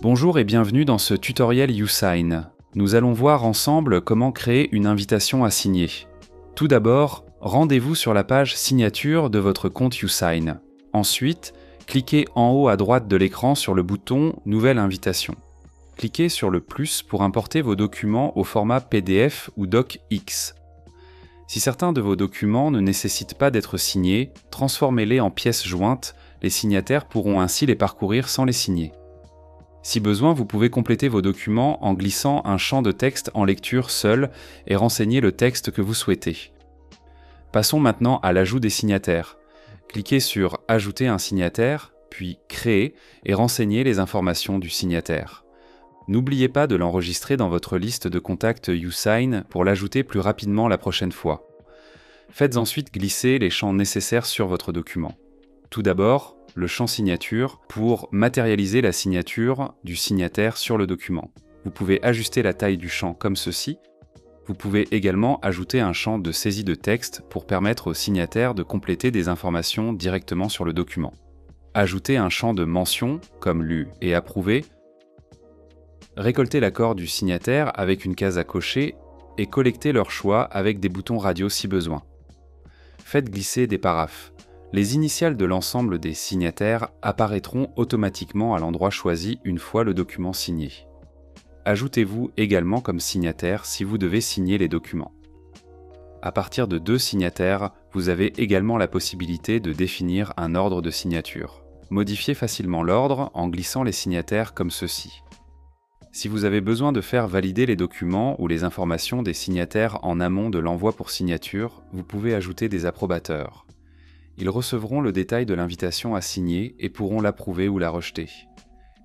Bonjour et bienvenue dans ce tutoriel YouSign. Nous allons voir ensemble comment créer une invitation à signer. Tout d'abord, rendez-vous sur la page signature de votre compte YouSign. Ensuite, cliquez en haut à droite de l'écran sur le bouton Nouvelle invitation. Cliquez sur le plus pour importer vos documents au format PDF ou DocX. Si certains de vos documents ne nécessitent pas d'être signés, transformez-les en pièces jointes, les signataires pourront ainsi les parcourir sans les signer. Si besoin, vous pouvez compléter vos documents en glissant un champ de texte en lecture seul et renseigner le texte que vous souhaitez. Passons maintenant à l'ajout des signataires. Cliquez sur « Ajouter un signataire », puis « Créer » et renseignez les informations du signataire. N'oubliez pas de l'enregistrer dans votre liste de contacts YouSign pour l'ajouter plus rapidement la prochaine fois. Faites ensuite glisser les champs nécessaires sur votre document. Tout d'abord, le champ signature pour matérialiser la signature du signataire sur le document. Vous pouvez ajuster la taille du champ comme ceci. Vous pouvez également ajouter un champ de saisie de texte pour permettre au signataire de compléter des informations directement sur le document. Ajouter un champ de mention comme lu et approuvé. Récolter l'accord du signataire avec une case à cocher et collecter leur choix avec des boutons radio si besoin. Faites glisser des paraphes. Les initiales de l'ensemble des signataires apparaîtront automatiquement à l'endroit choisi une fois le document signé. Ajoutez-vous également comme signataire si vous devez signer les documents. À partir de 2 signataires, vous avez également la possibilité de définir un ordre de signature. Modifiez facilement l'ordre en glissant les signataires comme ceci. Si vous avez besoin de faire valider les documents ou les informations des signataires en amont de l'envoi pour signature, vous pouvez ajouter des approbateurs. Ils recevront le détail de l'invitation à signer et pourront l'approuver ou la rejeter.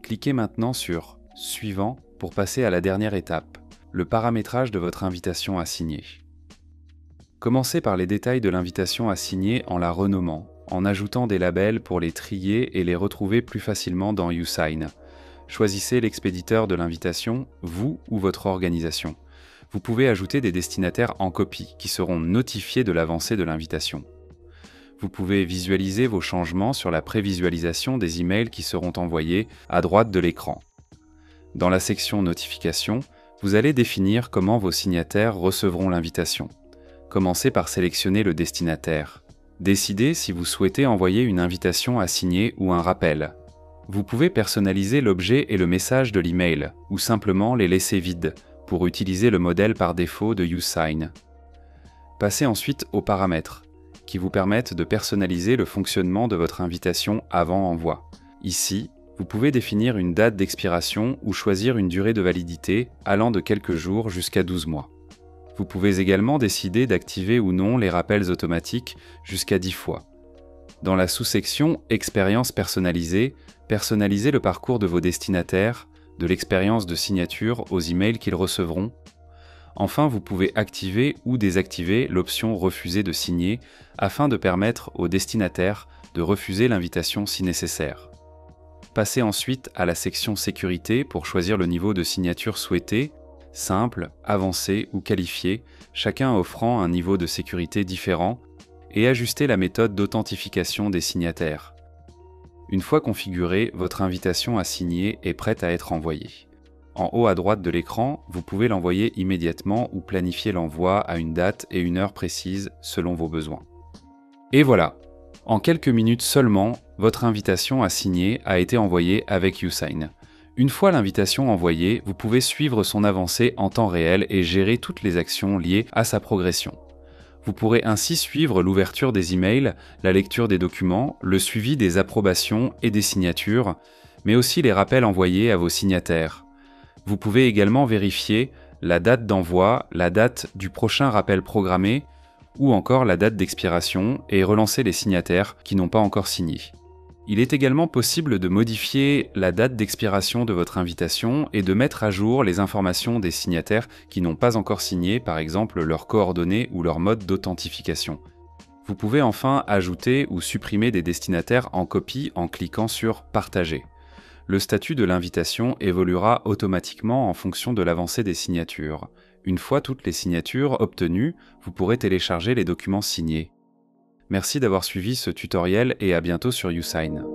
Cliquez maintenant sur « Suivant » pour passer à la dernière étape, le paramétrage de votre invitation à signer. Commencez par les détails de l'invitation à signer en la renommant, en ajoutant des labels pour les trier et les retrouver plus facilement dans YouSign. Choisissez l'expéditeur de l'invitation, vous ou votre organisation. Vous pouvez ajouter des destinataires en copie qui seront notifiés de l'avancée de l'invitation. Vous pouvez visualiser vos changements sur la prévisualisation des emails qui seront envoyés à droite de l'écran. Dans la section Notifications, vous allez définir comment vos signataires recevront l'invitation. Commencez par sélectionner le destinataire. Décidez si vous souhaitez envoyer une invitation à signer ou un rappel. Vous pouvez personnaliser l'objet et le message de l'email, ou simplement les laisser vides, pour utiliser le modèle par défaut de YouSign. Passez ensuite aux paramètres, qui vous permettent de personnaliser le fonctionnement de votre invitation avant envoi. Ici, vous pouvez définir une date d'expiration ou choisir une durée de validité allant de quelques jours jusqu'à 12 mois. Vous pouvez également décider d'activer ou non les rappels automatiques jusqu'à 10 fois. Dans la sous-section « Expérience personnalisée », personnalisez le parcours de vos destinataires, de l'expérience de signature aux emails qu'ils recevront. Enfin, vous pouvez activer ou désactiver l'option « Refuser de signer » afin de permettre au destinataire de refuser l'invitation si nécessaire. Passez ensuite à la section « Sécurité » pour choisir le niveau de signature souhaité, simple, avancé ou qualifié, chacun offrant un niveau de sécurité différent, et ajuster la méthode d'authentification des signataires. Une fois configurée, votre invitation à signer est prête à être envoyée. En haut à droite de l'écran, vous pouvez l'envoyer immédiatement ou planifier l'envoi à une date et une heure précise selon vos besoins. Et voilà, en quelques minutes seulement, votre invitation à signer a été envoyée avec YouSign. Une fois l'invitation envoyée, vous pouvez suivre son avancée en temps réel et gérer toutes les actions liées à sa progression. Vous pourrez ainsi suivre l'ouverture des emails, la lecture des documents, le suivi des approbations et des signatures, mais aussi les rappels envoyés à vos signataires. Vous pouvez également vérifier la date d'envoi, la date du prochain rappel programmé ou encore la date d'expiration et relancer les signataires qui n'ont pas encore signé. Il est également possible de modifier la date d'expiration de votre invitation et de mettre à jour les informations des signataires qui n'ont pas encore signé, par exemple leurs coordonnées ou leur mode d'authentification. Vous pouvez enfin ajouter ou supprimer des destinataires en copie en cliquant sur « Partager ». Le statut de l'invitation évoluera automatiquement en fonction de l'avancée des signatures. Une fois toutes les signatures obtenues, vous pourrez télécharger les documents signés. Merci d'avoir suivi ce tutoriel et à bientôt sur YouSign.